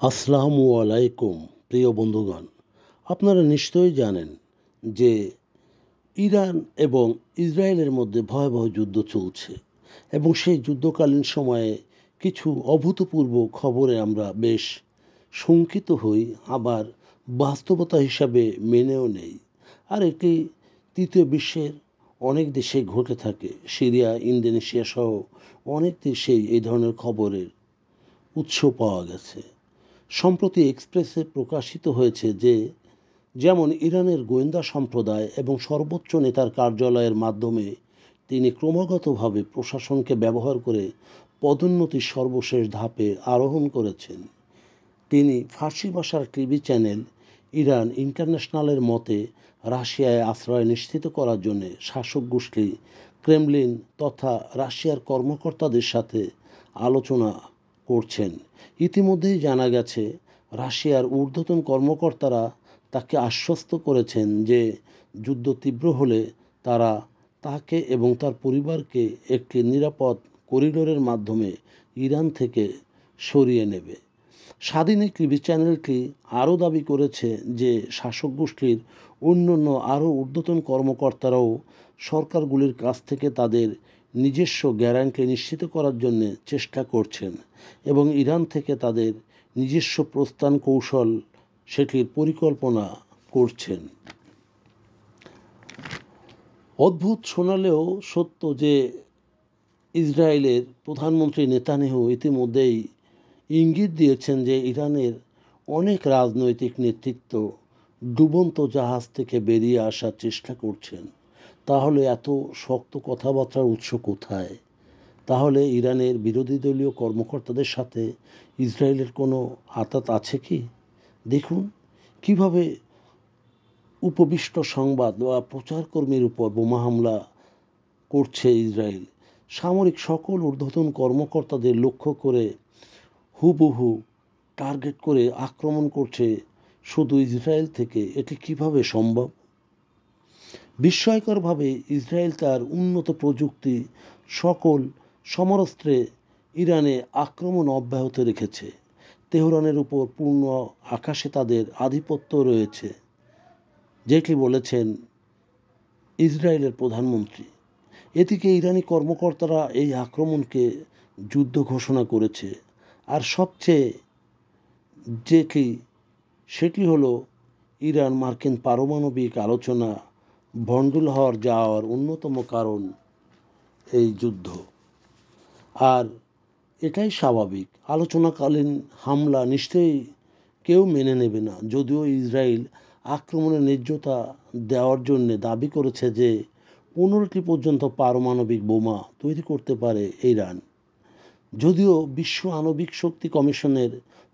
আসসালামু আলাইকুম প্রিয় বন্ধুগণ, আপনারা নিশ্চয়ই জানেন যে ইরান এবং ইসরায়েলের মধ্যে ভয়াবহ যুদ্ধ চলছে এবং সেই যুদ্ধকালীন সময়ে কিছু অভূতপূর্ব খবরে আমরা বেশ শঙ্কিত হই, আবার বাস্তবতা হিসাবে মেনেও নেই। আর এটি তৃতীয় বিশ্বের অনেক দেশে ঘটে থাকে। সিরিয়া, ইন্দোনেশিয়া সহ অনেক দেশেই এই ধরনের খবরের উৎস পাওয়া গেছে। সম্প্রতি এক্সপ্রেসে প্রকাশিত হয়েছে যে যেমন ইরানের গোয়েন্দা সম্প্রদায় এবং সর্বোচ্চ নেতার কার্যালয়ের মাধ্যমে তিনি ক্রমাগতভাবে প্রশাসনকে ব্যবহার করে পদোন্নতির সর্বশেষ ধাপে আরোহণ করেছেন। তিনি ফার্সি ভাষার টিভি চ্যানেল ইরান ইন্টারন্যাশনালের মতে রাশিয়ায় আশ্রয় নিশ্চিত করার জন্য শাসক গোষ্ঠী ক্রেমলিন তথা রাশিয়ার কর্মকর্তাদের সাথে আলোচনা করছেন। ইতিমধ্যেই জানা গেছে, রাশিয়ার ঊর্ধ্বতন কর্মকর্তারা তাকে আশ্বস্ত করেছেন যে যুদ্ধ তীব্র হলে তারা তাকে এবং তার পরিবারকে একটি নিরাপদ করিডোরের মাধ্যমে ইরান থেকে সরিয়ে নেবে। স্বাধীন টিভি চ্যানেলটি আরও দাবি করেছে যে শাসক গোষ্ঠীর অন্যান্য আরও ঊর্ধ্বতন কর্মকর্তারাও সরকারগুলির কাছ থেকে তাদের নিজস্ব গ্যারান্টি নিশ্চিত করার জন্য চেষ্টা করছেন এবং ইরান থেকে তাদের নিজস্ব প্রস্থান কৌশল সেটির পরিকল্পনা করছেন। অদ্ভুত শোনালেও সত্য যে ইসরায়েলের প্রধানমন্ত্রী নেতানিয়াহু ইতিমধ্যেই ইঙ্গিত দিয়েছেন যে ইরানের অনেক রাজনৈতিক নেতৃত্ব ডুবন্ত জাহাজ থেকে বেরিয়ে আসার চেষ্টা করছেন। তাহলে এত শক্ত কথাবার্তার উৎস কোথায়? তাহলে ইরানের বিরোধী দলীয় কর্মকর্তাদের সাথে ইসরায়েলের কোনো আঁতাত আছে কি? দেখুন কিভাবে উপবিষ্ট সংবাদ বা প্রচারকর্মীর উপর বোমা হামলা করছে ইসরায়েল। সামরিক সকল ঊর্ধ্বতন কর্মকর্তাদের লক্ষ্য করে হুবহু টার্গেট করে আক্রমণ করছে শুধু ইসরায়েল থেকে। এটি কিভাবে সম্ভব? বিস্ময়করভাবে ইসরায়েল তার উন্নত প্রযুক্তি সকল সমরাস্ত্রে ইরানে আক্রমণ অব্যাহত রেখেছে। তেহরানের উপর পূর্ণ আকাশে তাদের আধিপত্য রয়েছে, যেটি বলেছেন ইসরায়েলের প্রধানমন্ত্রী। এদিকে ইরানি কর্মকর্তারা এই আক্রমণকে যুদ্ধ ঘোষণা করেছে। আর সবচেয়ে যেটি সেটি হলো ইরান মার্কিন পারমাণবিক আলোচনা ভণ্ডুল যাওয়ার অন্যতম কারণ এই যুদ্ধ। আর এটাই স্বাভাবিক। আলোচনাকালীন হামলা নিশ্চয়ই কেউ মেনে নেবে না। যদিও ইসরায়েল আক্রমণের ন্যায্যতা দেওয়ার জন্য দাবি করেছে যে 15টি পর্যন্ত পারমাণবিক বোমা তৈরি করতে পারে ইরান। যদিও বিশ্ব আণবিক শক্তি কমিশনের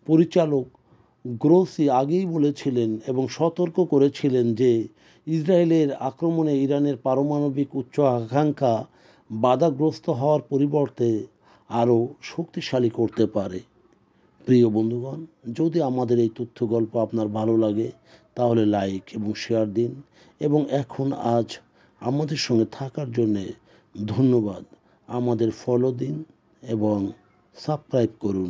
পরিচালক গ্রোসি আগেই বলেছিলেন এবং সতর্ক করেছিলেন যে ইসরায়েলের আক্রমণে ইরানের পারমাণবিক উচ্চ আকাঙ্ক্ষা বাধাগ্রস্ত হওয়ার পরিবর্তে আরও শক্তিশালী করতে পারে। প্রিয় বন্ধুগণ, যদি আমাদের এই তথ্য গল্প আপনার ভালো লাগে তাহলে লাইক এবং শেয়ার দিন এবং আজ আমাদের সঙ্গে থাকার জন্যে ধন্যবাদ। আমাদের ফলো দিন এবং সাবস্ক্রাইব করুন।